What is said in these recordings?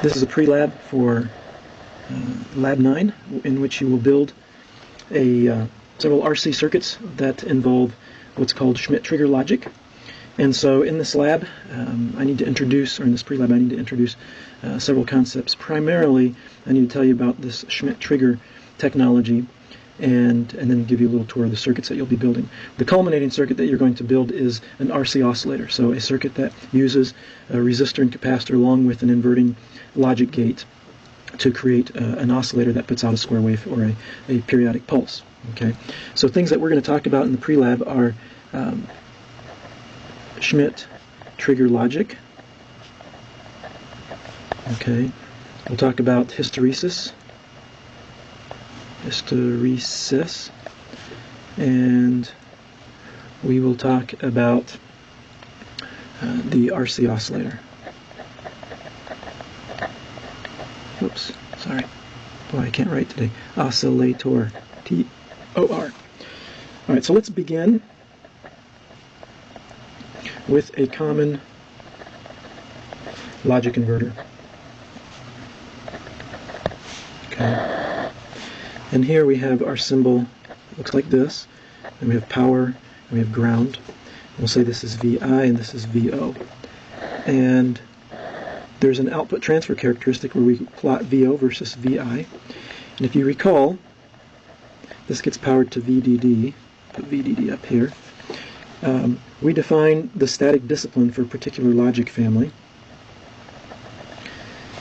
This is a pre-lab for Lab 9, in which you will build several RC circuits that involve what's called Schmitt Trigger logic. And so in this lab, I need to introduce, or in this pre-lab, I need to introduce several concepts. Primarily, I need to tell you about this Schmitt Trigger technology, and then give you a little tour of the circuits that you'll be building. The culminating circuit that you're going to build is an RC oscillator, so a circuit that uses a resistor and capacitor along with an inverting logic gate to create an oscillator that puts out a square wave or a periodic pulse. Okay, so things that we're going to talk about in the pre-lab are Schmitt Trigger logic. Okay, we'll talk about hysteresis, and we will talk about the RC oscillator. Oops, sorry. Boy, I can't write today. Oscillator. T-O-R. Alright, so let's begin with a common logic inverter. Okay. And here we have our symbol. It looks like this. And we have power, and we have ground. We'll say this is VI and this is VO. And there's an output transfer characteristic where we plot VO versus VI. And if you recall, this gets powered to VDD. Put VDD up here. We define the static discipline for a particular logic family.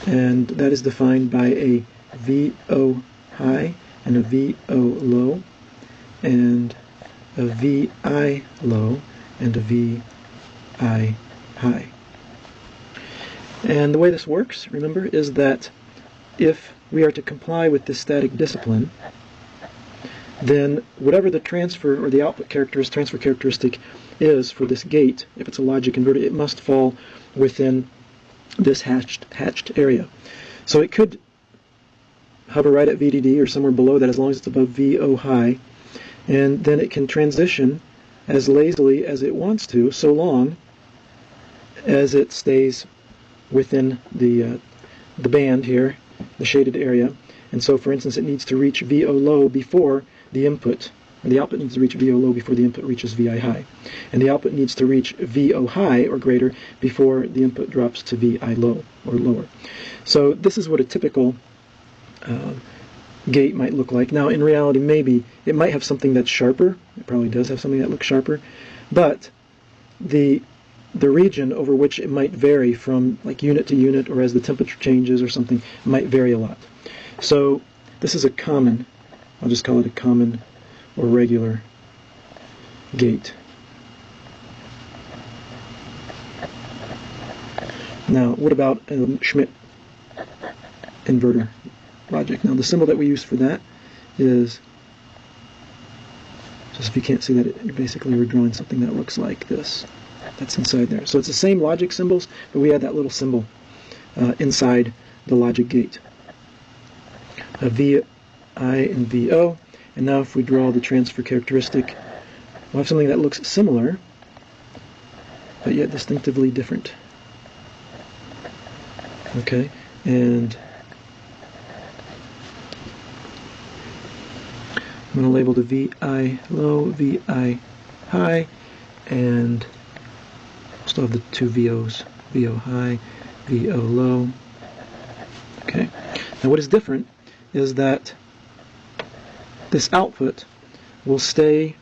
And that is defined by a VO high and a VO low, and a VI low and a VI high. And the way this works, remember, is that if we are to comply with this static discipline, then whatever the transfer or the output transfer characteristic is for this gate, if it's a logic inverter, it must fall within this hatched area. So it could hover right at VDD or somewhere below that as long as it's above VO high, and then it can transition as lazily as it wants to, so long as it stays within the band here, the shaded area. And so, for instance, it needs to reach VO low before the input, or the output needs to reach VO low before the input reaches VI high. And the output needs to reach VO high or greater before the input drops to VI low or lower. So this is what a typical gate might look like. Now, in reality, maybe it might have something that's sharper. It probably does have something that looks sharper, but the region over which it might vary from like unit to unit, or as the temperature changes or something, might vary a lot. So this is a common, I'll just call it a common or regular gate. Now, what about Schmitt inverter logic? Now, the symbol that we use for that is, just if you can't see that, basically we're drawing something that looks like this. That's inside there. So it's the same logic symbols, but we add that little symbol inside the logic gate. VI and VO. And now if we draw the transfer characteristic, we'll have something that looks similar, but yet distinctively different. Okay, and I'm going to label the VI low, VI high, and still have the two VOs, VO high, VO low. Okay, now what is different is that this output will stay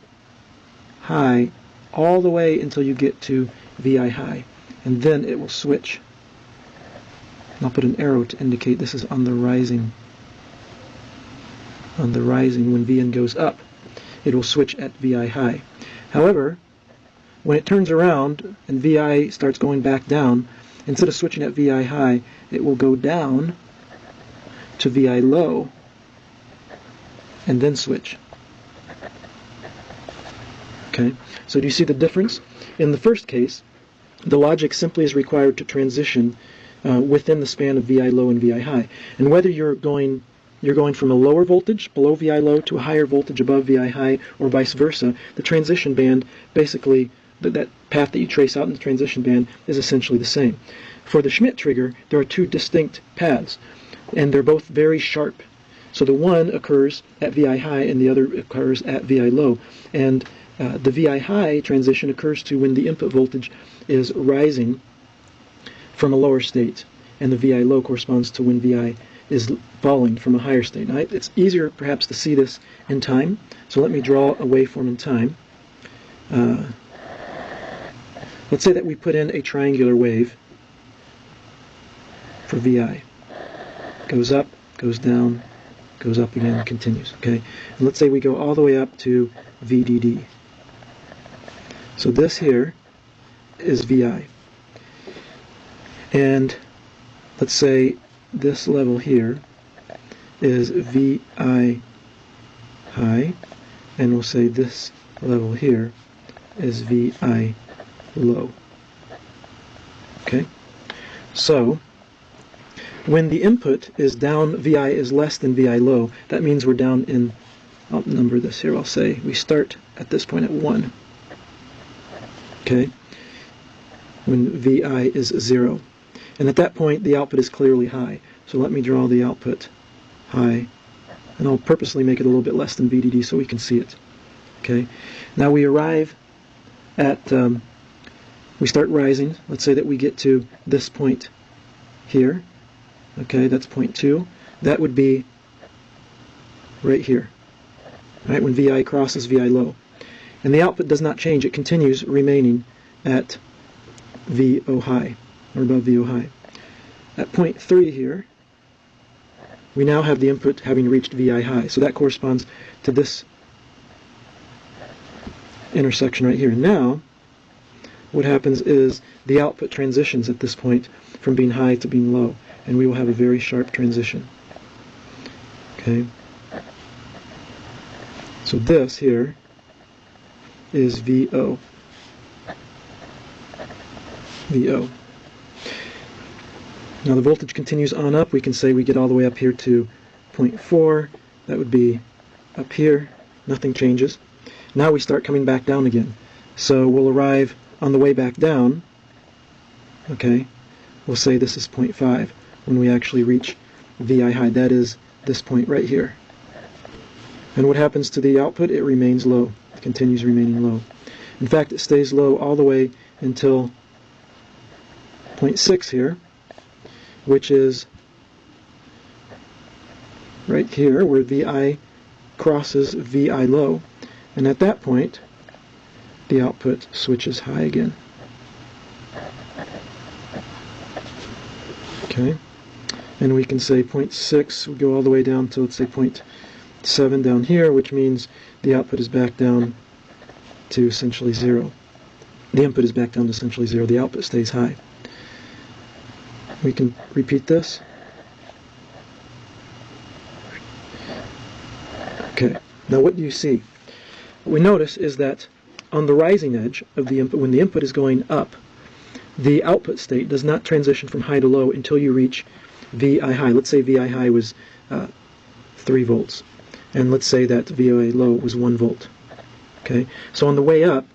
high all the way until you get to VI high, and then it will switch. And I'll put an arrow to indicate this is on the rising. On the rising, when Vn goes up, it will switch at VI high. However, when it turns around and VI starts going back down, instead of switching at VI high, it will go down to VI low and then switch. Okay, so do you see the difference? In the first case, the logic simply is required to transition within the span of VI low and VI high. And whether you're going from a lower voltage below VI low to a higher voltage above VI high, or vice versa, the transition band, basically that path that you trace out in the transition band, is essentially the same. For the Schmitt trigger, there are two distinct paths, and they're both very sharp. So the one occurs at VI high and the other occurs at VI low. And the VI high transition occurs to when the input voltage is rising from a lower state, and the VI low corresponds to when VI is falling from a higher state. Now, it's easier perhaps to see this in time, so let me draw a waveform in time. Let's say that we put in a triangular wave for VI. Goes up, goes down, goes up again, continues. Okay, and let's say we go all the way up to VDD. So this here is VI. And let's say this level here is VI high, and we'll say this level here is VI low. Okay? So, when the input is down, VI is less than VI low, that means we're down in, I'll number this here, I'll say we start at this point at 1. Okay? When VI is 0. And at that point, the output is clearly high. So let me draw the output high, and I'll purposely make it a little bit less than VDD so we can see it. Okay? Now we arrive at, we start rising. Let's say that we get to this point here. Okay, that's point 2. That would be right here, right, when VI crosses VI low. And the output does not change. It continues remaining at VO high, or above VO high. At point 3 here, we now have the input having reached VI high. So that corresponds to this intersection right here. And now, what happens is the output transitions at this point from being high to being low, and we will have a very sharp transition. Okay? So this here is VO. VO. Now the voltage continues on up. We can say we get all the way up here to 0.4. That would be up here. Nothing changes. Now we start coming back down again. So we'll arrive on the way back down. Okay, we'll say this is 0.5 when we actually reach VI high. That is this point right here. And what happens to the output? It remains low. It continues remaining low. In fact, it stays low all the way until 0.6 here, which is right here where VI crosses VI low. And at that point, the output switches high again. Okay, and we can say 0.6, we go all the way down to, let's say, 0.7 down here, which means the output is back down to essentially 0. The input is back down to essentially 0. The output stays high. We can repeat this. Okay, now what do you see? What we notice is that on the rising edge of the input, when the input is going up, the output state does not transition from high to low until you reach VI high. Let's say VI high was 3 volts, and let's say that VI low was 1 volt. Okay, so on the way up,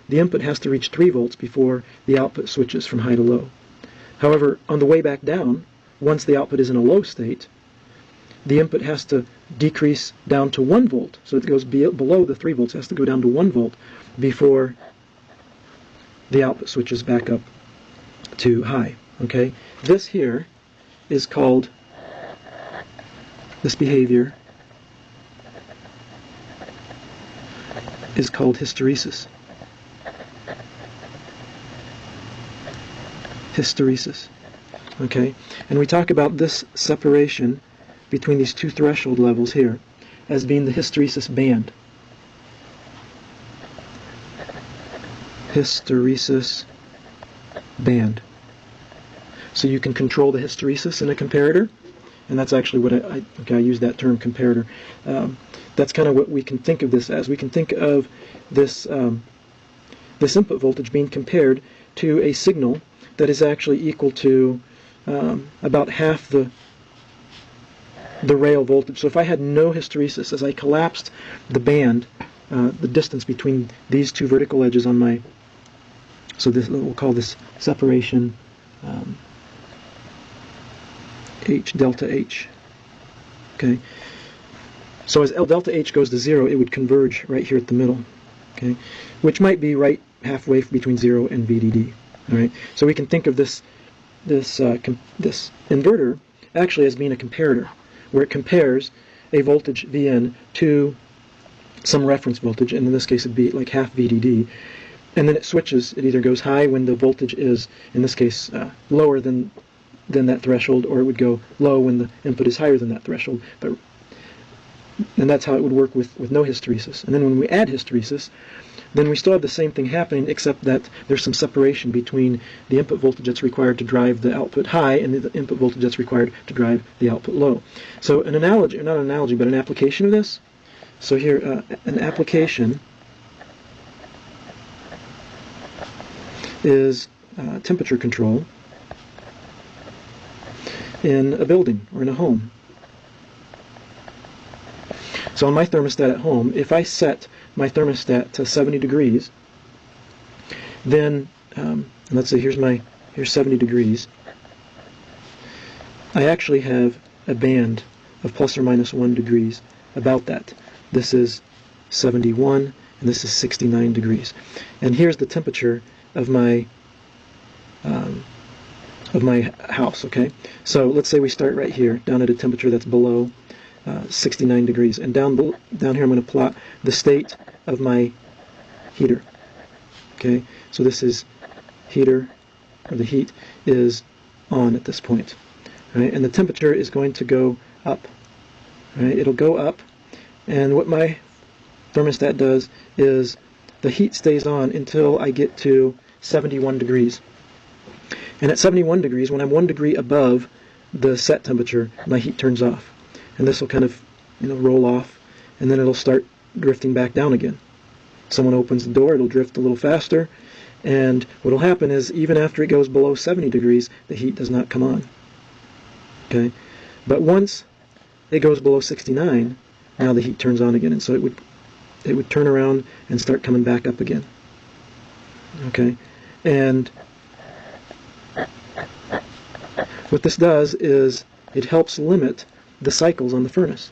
the input has to reach 3 volts before the output switches from high to low. However, on the way back down, once the output is in a low state, the input has to decrease down to 1 volt. So it goes below the 3 volts, it has to go down to 1 volt before the output switches back up to high. Okay, this here is called, this behavior is called hysteresis. Hysteresis. Okay, and we talk about this separation between these two threshold levels here as being the hysteresis band. Hysteresis band. So you can control the hysteresis in a comparator, and that's actually what I use that term, comparator. That's kind of what we can think of this as. We can think of this this input voltage being compared to a signal that is actually equal to about half the rail voltage. So if I had no hysteresis, as I collapsed the band, the distance between these two vertical edges on my, so this, we'll call this separation H, delta H. Okay. So as L delta H goes to 0, it would converge right here at the middle, okay, which might be right halfway between 0 and VDD. All right. So we can think of this inverter actually as being a comparator, where it compares a voltage Vn to some reference voltage, and in this case it'd be like half VDD, and then it switches. It either goes high when the voltage is, in this case, lower than that threshold, or it would go low when the input is higher than that threshold. And that's how it would work with no hysteresis. And then when we add hysteresis, then we still have the same thing happening, except that there's some separation between the input voltage that's required to drive the output high and the input voltage that's required to drive the output low. So an analogy, not an analogy, but an application of this. So here, an application is temperature control in a building or in a home. So on my thermostat at home, if I set my thermostat to 70 degrees, then let's say here's 70 degrees. I actually have a band of plus or minus 1 degrees about that. This is 71 and this is 69 degrees. And here's the temperature of my house, okay? So let's say we start right here, down at a temperature that's below 69 degrees, and down here I'm going to plot the state of my heater. Okay, so this is heater, or the heat is on at this point, right? And the temperature is going to go up, right? It'll go up, and what my thermostat does is the heat stays on until I get to 71 degrees. And at 71 degrees, when I'm 1 degree above the set temperature, my heat turns off. And this will kind of, roll off, and then it'll start drifting back down again. Someone opens the door, it'll drift a little faster, and what will happen is even after it goes below 70 degrees, the heat does not come on. Okay, but once it goes below 69, now the heat turns on again, and so it would turn around and start coming back up again. Okay, and what this does is it helps limit the cycles on the furnace.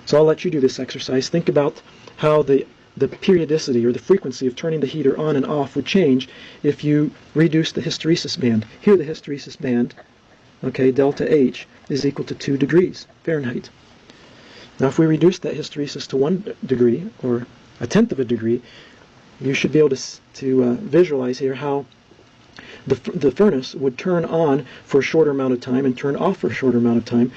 So I'll let you do this exercise. Think about how the periodicity or the frequency of turning the heater on and off would change if you reduce the hysteresis band. Here the hysteresis band, okay, delta H, is equal to 2 degrees Fahrenheit. Now if we reduce that hysteresis to 1 degree, or 1/10 of a degree, you should be able to visualize here how the furnace would turn on for a shorter amount of time and turn off for a shorter amount of time.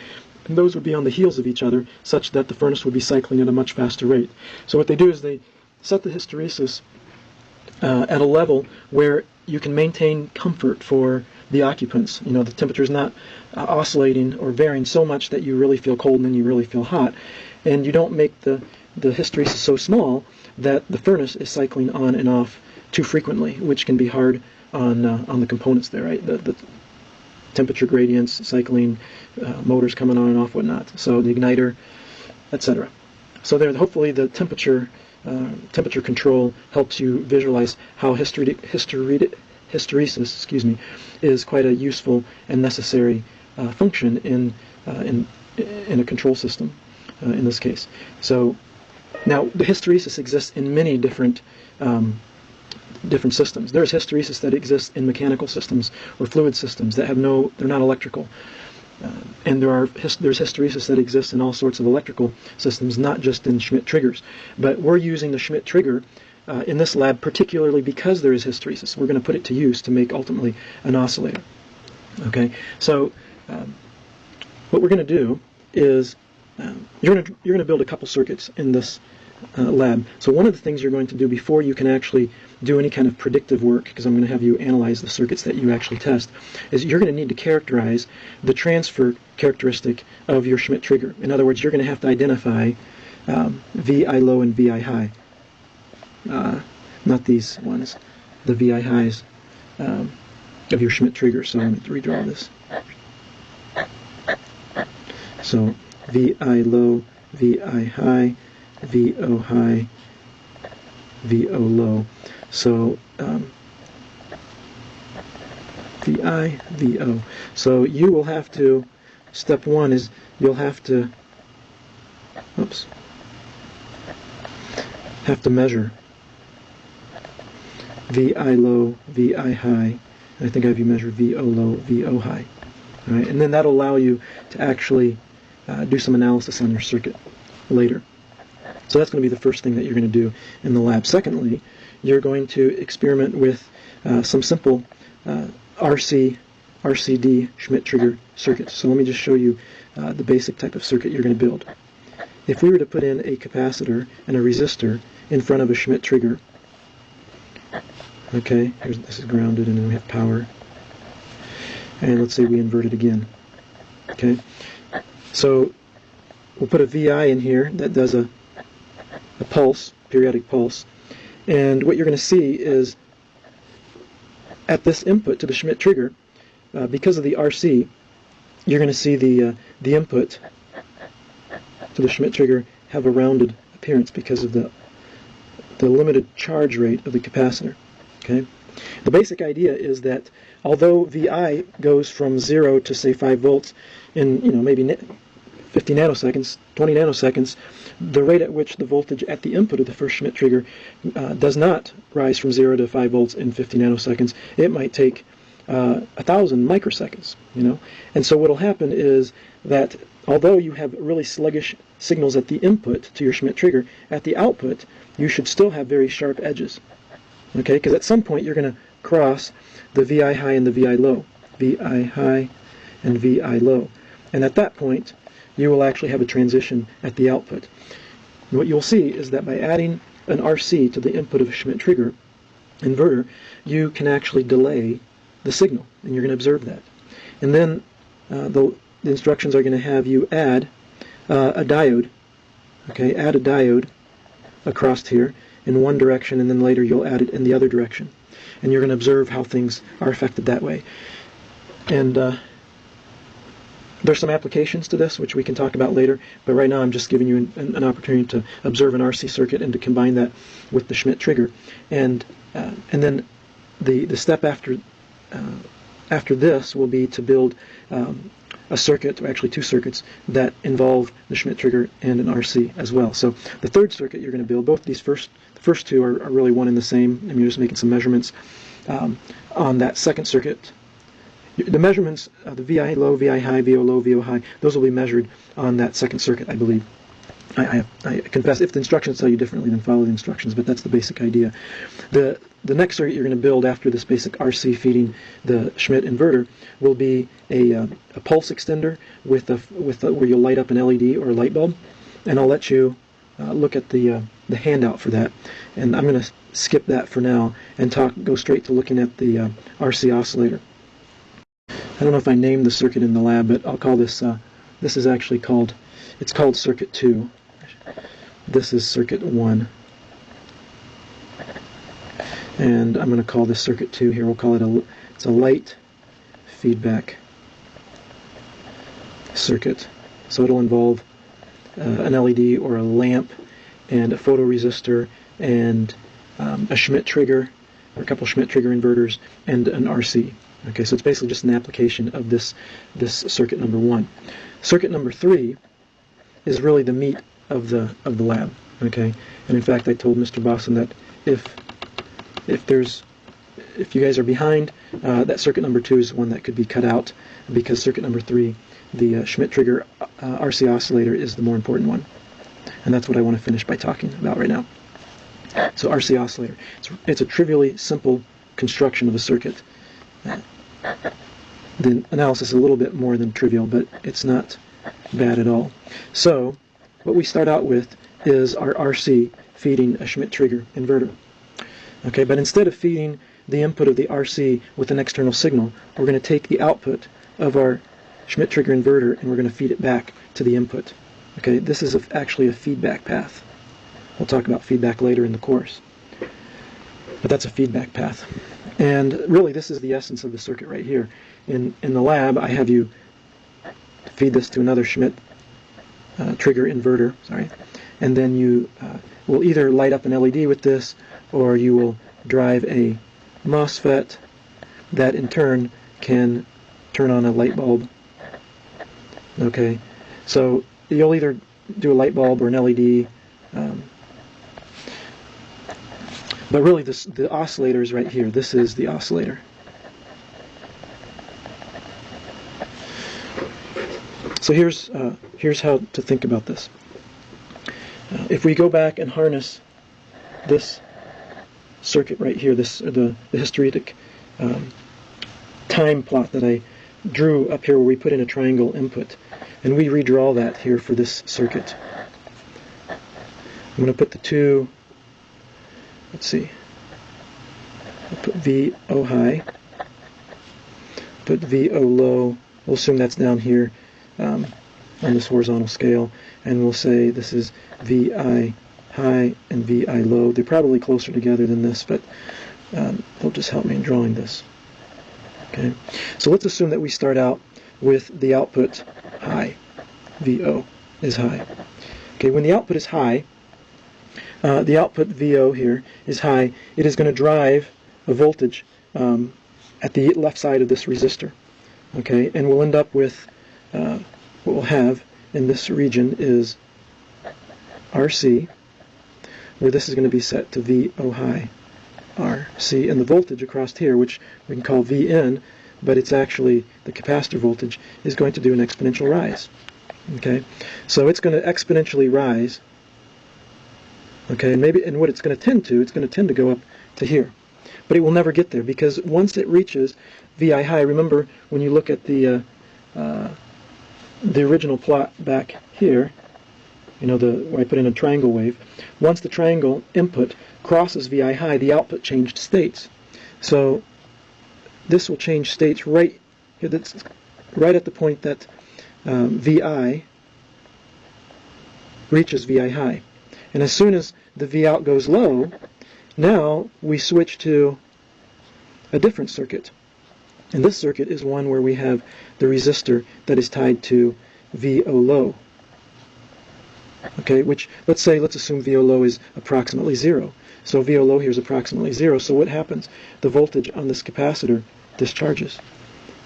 And those would be on the heels of each other, such that the furnace would be cycling at a much faster rate. So what they do is they set the hysteresis at a level where you can maintain comfort for the occupants. The temperature is not oscillating or varying so much that you really feel cold and then you really feel hot. And you don't make the hysteresis so small that the furnace is cycling on and off too frequently, which can be hard on the components there, right? The temperature gradients, cycling, motors coming on and off, whatnot. So the igniter, etc. So there, hopefully the temperature control helps you visualize how hysteresis, is quite a useful and necessary function in a control system in this case. So now the hysteresis exists in many different systems. There's hysteresis that exists in mechanical systems or fluid systems that they're not electrical. And there's hysteresis that exists in all sorts of electrical systems, not just in Schmitt triggers. But we're using the Schmitt trigger in this lab particularly because there is hysteresis. We're going to put it to use to make ultimately an oscillator. Okay, so what we're going to do is you're going to build a couple circuits in this lab. So one of the things you're going to do before you can actually do any kind of predictive work, because I'm going to have you analyze the circuits that you actually test, is you're going to need to characterize the transfer characteristic of your Schmitt trigger. In other words, you're going to have to identify VI low and VI high. Not these ones, the VI highs of your Schmitt trigger. So I'm going to redraw this. So VI low, VI high, VO high, VO low. So VI, VO. So you will have to step one is you'll have to measure VI low, VI high. I think I have you measure VO low, VO high. All right, and then that'll allow you to actually do some analysis on your circuit later. So that's going to be the first thing that you're going to do in the lab. Secondly, you're going to experiment with some simple RCD Schmitt Trigger circuits. So let me just show you the basic type of circuit you're going to build. If we were to put in a capacitor and a resistor in front of a Schmitt Trigger, okay, this is grounded, and then we have power, and let's say we invert it again. Okay, so we'll put a VI in here that does a pulse, periodic pulse, and what you're going to see is at this input to the Schmitt Trigger, because of the RC, you're going to see the input to the Schmitt Trigger have a rounded appearance because of the limited charge rate of the capacitor. Okay, the basic idea is that although VI goes from 0 to say 5 volts in maybe 50 nanoseconds, 20 nanoseconds, the rate at which the voltage at the input of the first Schmitt Trigger does not rise from 0 to 5 volts in 50 nanoseconds. It might take 1,000 microseconds, And so what will happen is that although you have really sluggish signals at the input to your Schmitt Trigger, at the output you should still have very sharp edges. Okay, because at some point you're going to cross the VI high and the VI low, VI high and VI low, and at that point you will actually have a transition at the output. And what you'll see is that by adding an RC to the input of a Schmitt Trigger inverter, you can actually delay the signal, and you're going to observe that. And then the instructions are going to have you add a diode. Okay, add a diode across here in one direction, and then later you'll add it in the other direction. And you're going to observe how things are affected that way. And there's some applications to this, which we can talk about later, but right now I'm just giving you an opportunity to observe an RC circuit and to combine that with the Schmitt Trigger. And then the step after this will be to build a circuit, or actually two circuits, that involve the Schmitt Trigger and an RC as well. So the third circuit you're going to build, both these first two are really one and the same, and you're just making some measurements on that second circuit. The measurements, the VI low, VI high, VO low, VO high, those will be measured on that second circuit, I believe. I confess, if the instructions tell you differently, then follow the instructions, but that's the basic idea. The next circuit you're going to build after this basic RC feeding the Schmitt inverter will be a pulse extender with where you'll light up an LED or a light bulb, and I'll let you look at the handout for that. And I'm going to skip that for now and go straight to looking at the RC oscillator. I don't know if I named the circuit in the lab, but I'll call this, this is actually called, it's called circuit 2. This is circuit 1. And I'm going to call this circuit 2 here. We'll call it it's a light feedback circuit. So it'll involve an LED or a lamp and a photoresistor and a Schmitt Trigger, or a couple Schmitt Trigger inverters, and an RC. Okay, so it's basically just an application of this circuit number 1. Circuit number 3 is really the meat of the lab. Okay, and in fact I told Mr. Boston that if you guys are behind, that circuit number 2 is one that could be cut out, because circuit number 3, the Schmitt Trigger RC Oscillator, is the more important one, and that's what I want to finish by talking about right now. So RC Oscillator, it's a trivially simple construction of a circuit. The analysis is a little bit more than trivial, but it's not bad at all. So what we start out with is our RC feeding a Schmitt Trigger inverter. Okay, but instead of feeding the input of the RC with an external signal, we're going to take the output of our Schmitt Trigger inverter and we're going to feed it back to the input. Okay, this is actually a feedback path. We'll talk about feedback later in the course. But that's a feedback path. And really this is the essence of the circuit right here. In the lab I have you feed this to another Schmitt Trigger inverter, and then you will either light up an LED with this, or you will drive a MOSFET that in turn can turn on a light bulb Okay, so you'll either do a light bulb or an LED, but really the oscillator is right here. This is the oscillator. So here's how to think about this. If we go back and harness this circuit right here, the hysteretic time plot that I drew up here where we put in a triangle input, and we redraw that here for this circuit. I'm going to put the two, let's see, I'll put VO high, put VO low, we'll assume that's down here on this horizontal scale, and we'll say this is VI high and VI low. They're probably closer together than this, but they'll just help me in drawing this. Okay, so let's assume that we start out with the output high. VO is high. Okay, when the output is high, the output VO here is high. It is going to drive a voltage at the left side of this resistor. Okay, and we'll end up with what we'll have in this region is RC, where this is going to be set to VO high RC, and the voltage across here, which we can call VN, but it's actually the capacitor voltage, is going to do an exponential rise. Okay, so it's going to exponentially rise. Okay, and what it's going to tend to go up to here, but it will never get there, because once it reaches VI high, remember when you look at the original plot back here, you know, where I put in a triangle wave, once the triangle input crosses VI high, the output changed states. So this will change states right here. That's right at the point that VI reaches VI high. And as soon as the V out goes low, now we switch to a different circuit. And this circuit is one where we have the resistor that is tied to VO low. Okay, which let's assume VO low is approximately 0. So VO low here is approximately 0. So what happens? The voltage on this capacitor discharges.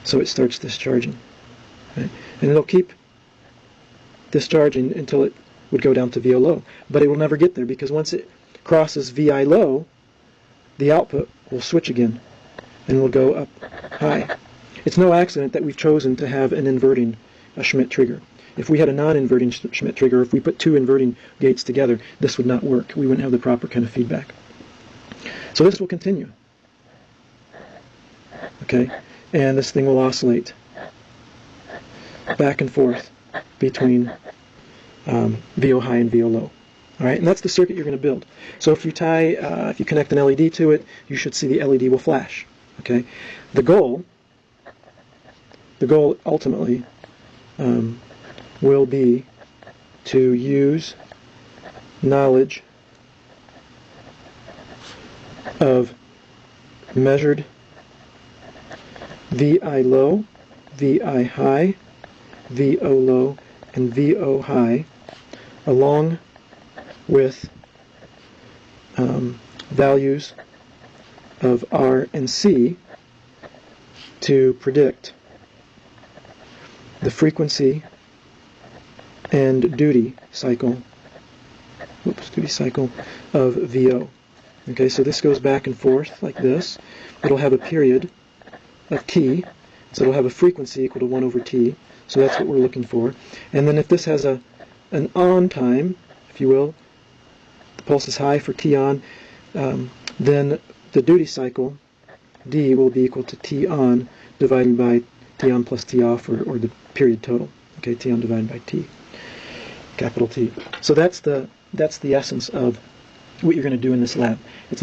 So it starts discharging. Right? And it'll keep discharging until it would go down to VO low. But it will never get there, because once it crosses VI low, the output will switch again and will go up high. It's no accident that we've chosen to have an inverting Schmitt trigger. If we had a non-inverting Schmitt trigger, if we put two inverting gates together, this would not work. We wouldn't have the proper kind of feedback. So this will continue. Okay, and this thing will oscillate back and forth between VO high and VO low. All right, and that's the circuit you're going to build. So if you if you connect an LED to it, you should see the LED will flash. Okay, the goal ultimately will be to use knowledge of measured VI low, VI high, VO low, and VO high, along with values of R and C to predict the frequency and duty cycle of VO. Okay, so this goes back and forth like this. It'll have a period of T, so it'll have a frequency equal to 1 over T, so that's what we're looking for. And then if this has an on time, if you will, the pulse is high for T on, then the duty cycle, D, will be equal to T on divided by T on plus T off, or the period total. Okay, T on divided by T, capital T. So that's the essence of what you're going to do in this lab. It's